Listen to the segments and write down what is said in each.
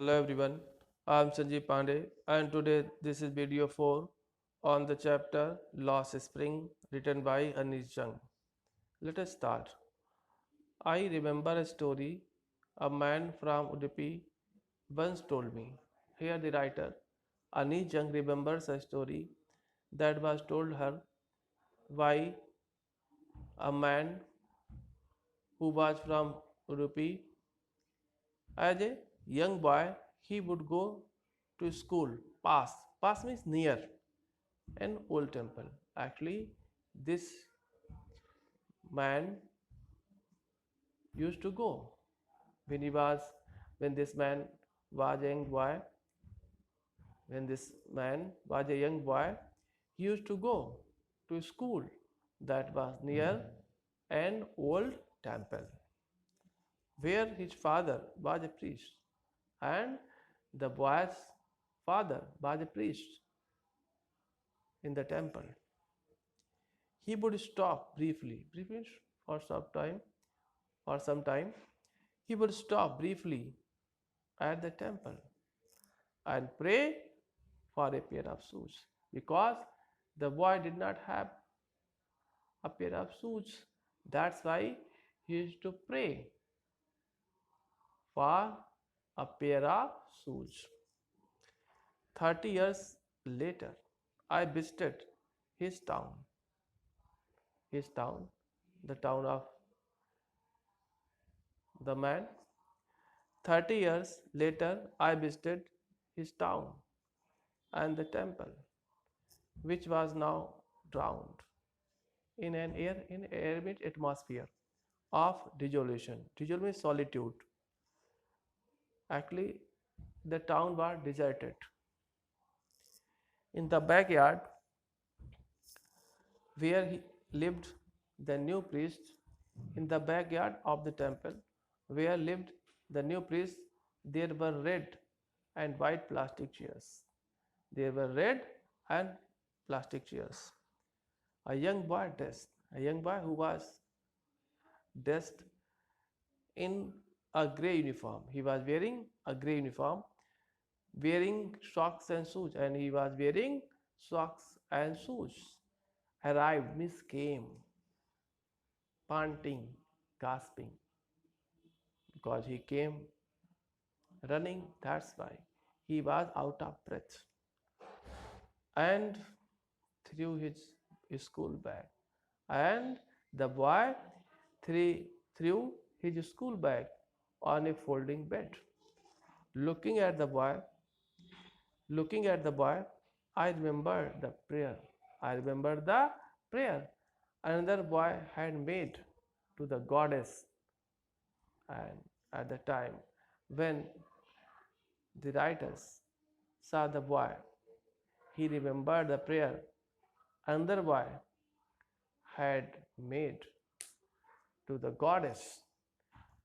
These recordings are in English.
Hello everyone, I am Sanjeev Pandey and today this is video 4 on the chapter Lost Spring written by Anish Jung. Let us start. I remember a story a man from Udupi once told me. Here the writer Anish Jung remembers a story that was told her by a man who was from Udupi. As a young boy, he would go to school. Pass means near an old temple. Actually, this man used to go when he was when this man was a young boy. When this man was a young boy, he used to go to school that was near an old temple where his father was a priest and the boy's father was a priest in the temple. He would stop briefly for some time, he would stop briefly at the temple and pray for a pair of shoes because the boy did not have a pair of shoes. That's why he used to pray for a pair of shoes. 30 years later, I visited his town, his town, the town of the man. 30 years later, I visited his town and the temple, which was now drowned in arid atmosphere of dissolution. Dissolution means solitude. Actually, the town was deserted. In the backyard where he lived the new priest, in the backyard of the temple where lived the new priest, there were red and white plastic chairs. There were red and plastic chairs. A young boy dressed, a young boy who was dressed in a grey uniform. He was wearing a grey uniform, wearing socks and shoes, and he was wearing socks and shoes. Arrived means came, panting, gasping, because he came running. That's why he was out of breath and threw his school bag. And the boy threw his school bag on a folding bed. Looking at the boy, looking at the boy, I remember the prayer. I remember the prayer another boy had made to the goddess. And at the time when the writers saw the boy, he remembered the prayer another boy had made to the goddess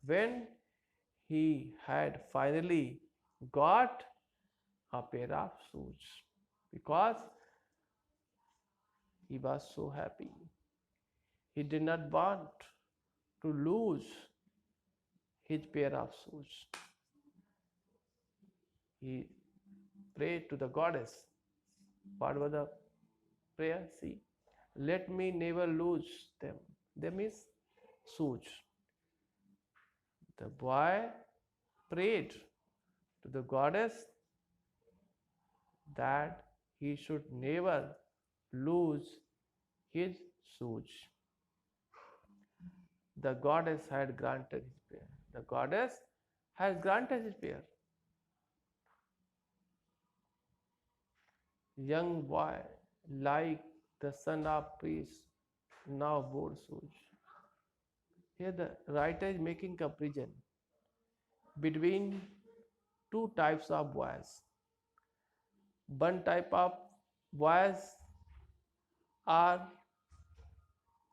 when he had finally got a pair of shoes because he was so happy. He did not want to lose his pair of shoes. He prayed to the goddess. What was the prayer? See, let me never lose them. Them is shoes. The boy prayed to the goddess that he should never lose his shoes. The goddess had granted his prayer. The goddess has granted his prayer. Young boy, like the son of priest, now bore shoes. Here the writer is making comparison between two types of boys. One type of boys are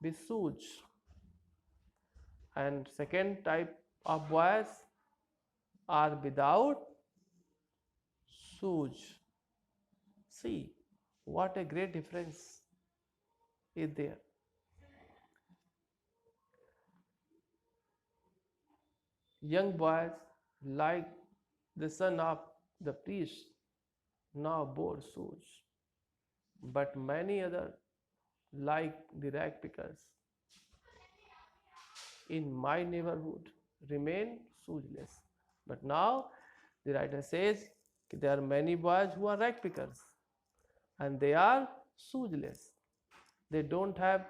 with shoes, and second type of boys are without shoes. See what a great difference is there. Young boys like the son of the priest, now bore shoes, but many other, like the rag pickers in my neighborhood, remain shoeless. But now the writer says there are many boys who are rag pickers and they are shoeless. They don't have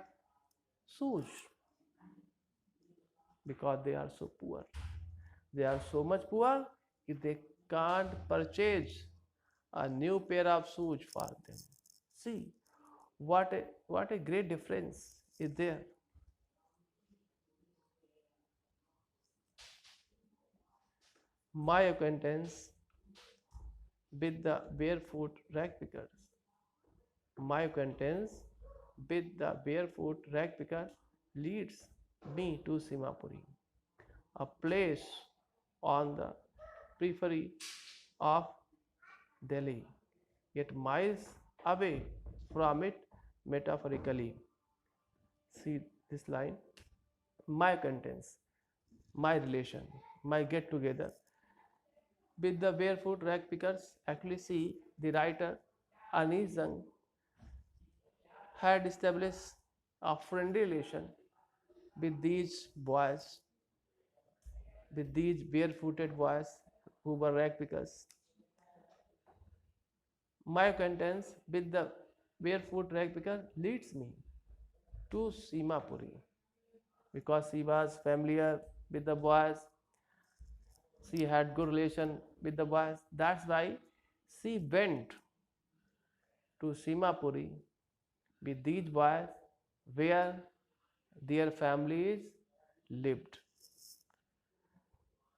shoes because they are so poor. They are so much poor that they can't purchase a new pair of shoes for them. See what a great difference is there. My acquaintance with the barefoot rag pickers. My acquaintance with the barefoot rag picker leads me to Simapuri, a place on the periphery of Delhi, yet miles away from it metaphorically. See this line. My acquaintance, my relation, my get together with the barefoot rag pickers. Actually, see the writer Anis Zang had established a friendly relation with these boys, with these barefooted boys who were rag pickers. My acquaintance with the barefoot rag picker leads me to Simapuri because she was familiar with the boys, she had good relation with the boys. That's why she went to Simapuri with these boys where their families lived.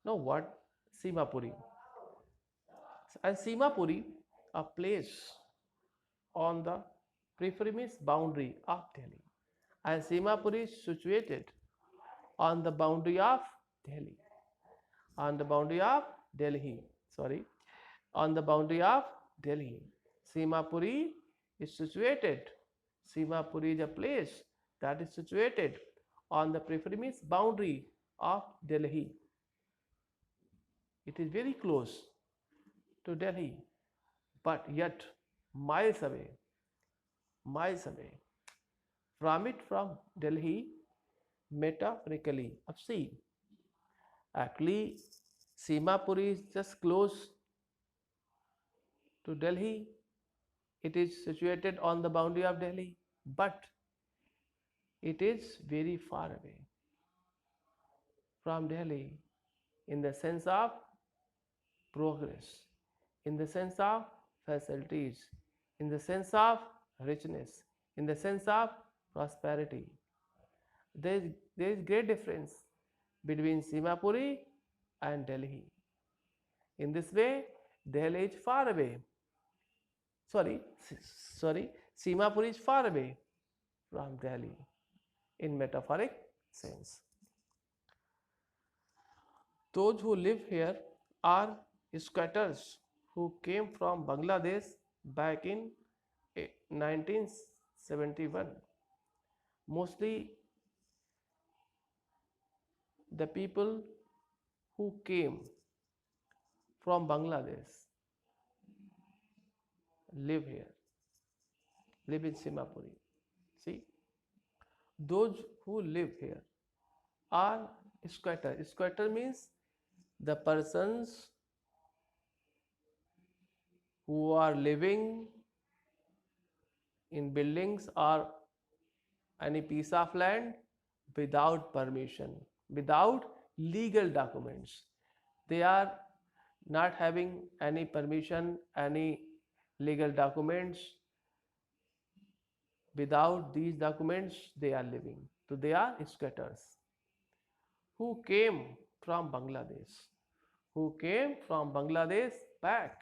Now what? Simapuri. And Simapuri, a place on the preference boundary of Delhi. And Simapuri is situated on the boundary of Delhi. On the boundary of Delhi. Sorry. On the boundary of Delhi. Simapuri is situated. Simapuri is a place that is situated on the preference boundary of Delhi. It is very close to Delhi, but yet miles away from it, from Delhi, metaphorically. अब see, actually, Simapuri is just close to Delhi. It is situated on the boundary of Delhi, but it is very far away from Delhi in the sense of progress, in the sense of facilities, in the sense of richness, in the sense of prosperity. There is great difference between Simapuri and Delhi. In this way, Delhi is far away. Sorry, sorry, Simapuri is far away from Delhi in metaphoric sense. Those who live here are squatters who came from Bangladesh back in 1971. Mostly the people who came from Bangladesh live here, live in Simapuri. See, those who live here are squatter. Squatter means the persons who are living in buildings or any piece of land without permission, without legal documents. They are not having any permission, any legal documents. Without these documents, they are living. So they are squatters who came from Bangladesh, who came from Bangladesh back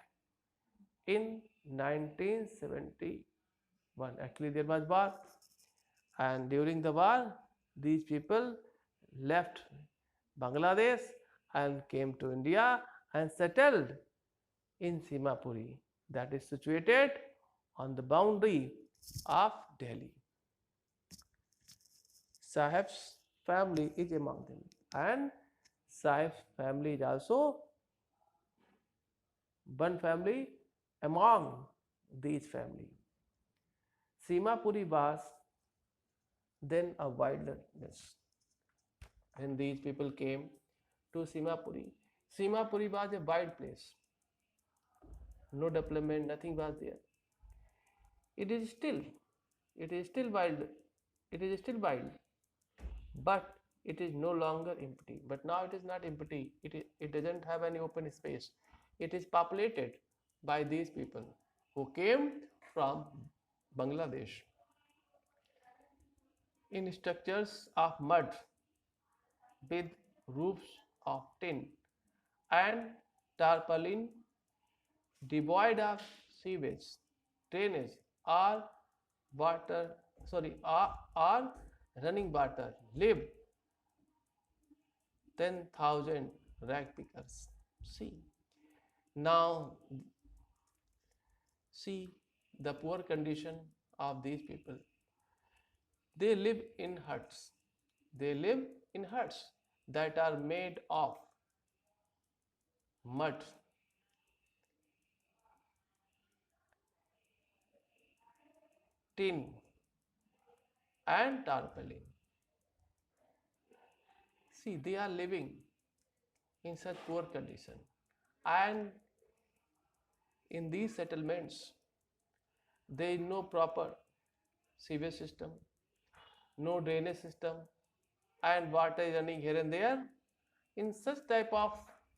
in 1971. Actually, there was war, and during the war, these people left Bangladesh and came to India and settled in Simapuri, that is situated on the boundary of Delhi. Sahib's family is among them, and Sahib's family is also one family among these family. Simapuri was then a wilderness. When these people came to Simapuri, Simapuri was a wild place. No development, nothing was there. It is still, it is still wild, it is still wild, but it is no longer empty. But now it is not empty. It doesn't have any open space. It is populated by these people who came from Bangladesh in structures of mud with roofs of tin and tarpaulin, devoid of sewage, drainage, or water, or running water, live 10,000 rag pickers. See, now see the poor condition of these people. They live in huts. They live in huts that are made of mud, tin, and tarpaulin. See, they are living in such poor condition. And in these settlements, there is no proper sewage system, no drainage system, and water is running here and there. In such type of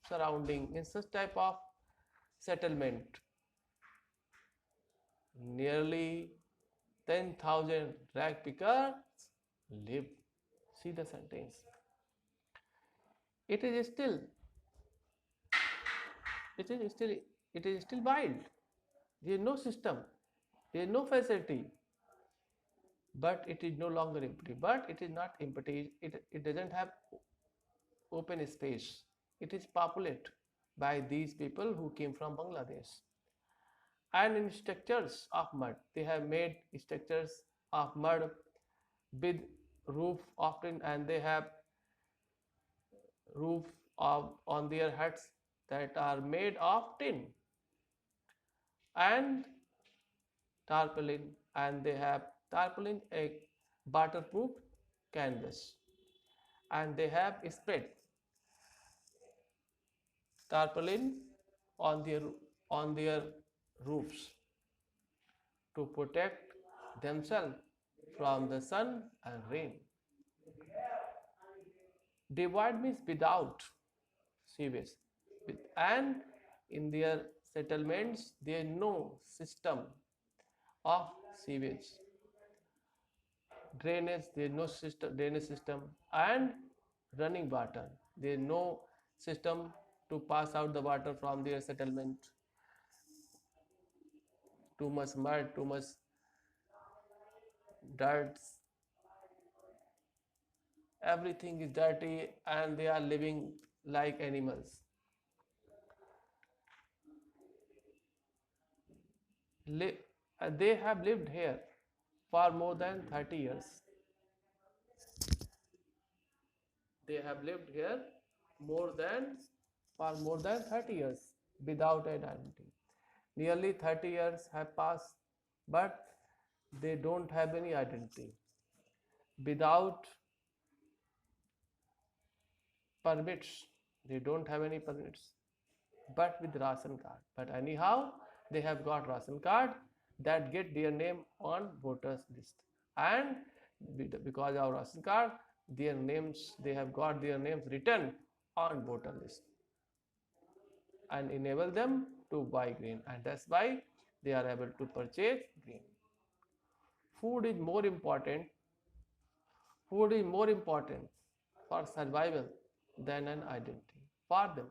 surrounding, in such type of settlement, nearly 10,000 rag pickers live. See the sentence. It is still, it is still, it is still wild. There is no system, there is no facility, but it is no longer empty. But it is not empty. It doesn't have open space. It is populated by these people who came from Bangladesh. And in structures of mud, they have made structures of mud with roof often, and they have roof on their huts that are made of tin and tarpaulin, and they have tarpaulin, a waterproof canvas, and they have spread tarpaulin on their roofs to protect themselves from the sun and rain. Devoid means without sewage, and in their settlements there is no system of sewage, drainage, there is no drainage system, and running water. There is no system to pass out the water from their settlement. Too much mud, too much dirt, everything is dirty, and they are living like animals. They have lived here for more than 30 years. They have lived here more than for more than 30 years without an identity. Nearly 30 years have passed, but they don't have any identity. Without permits, they don't have any permits, but with ration card. But anyhow, they have got ration card that get their name on voters list, and because of ration card, their names, they have got their names written on voter list and enable them to buy grain, and that's why they are able to purchase grain. Food is more important. Food is more important for survival than an identity. For them,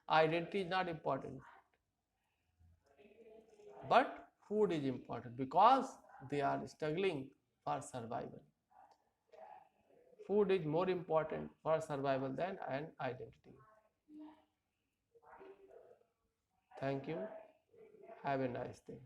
identity is not important, but food is important because they are struggling for survival. Food is more important for survival than an identity. Thank you. Have a nice day.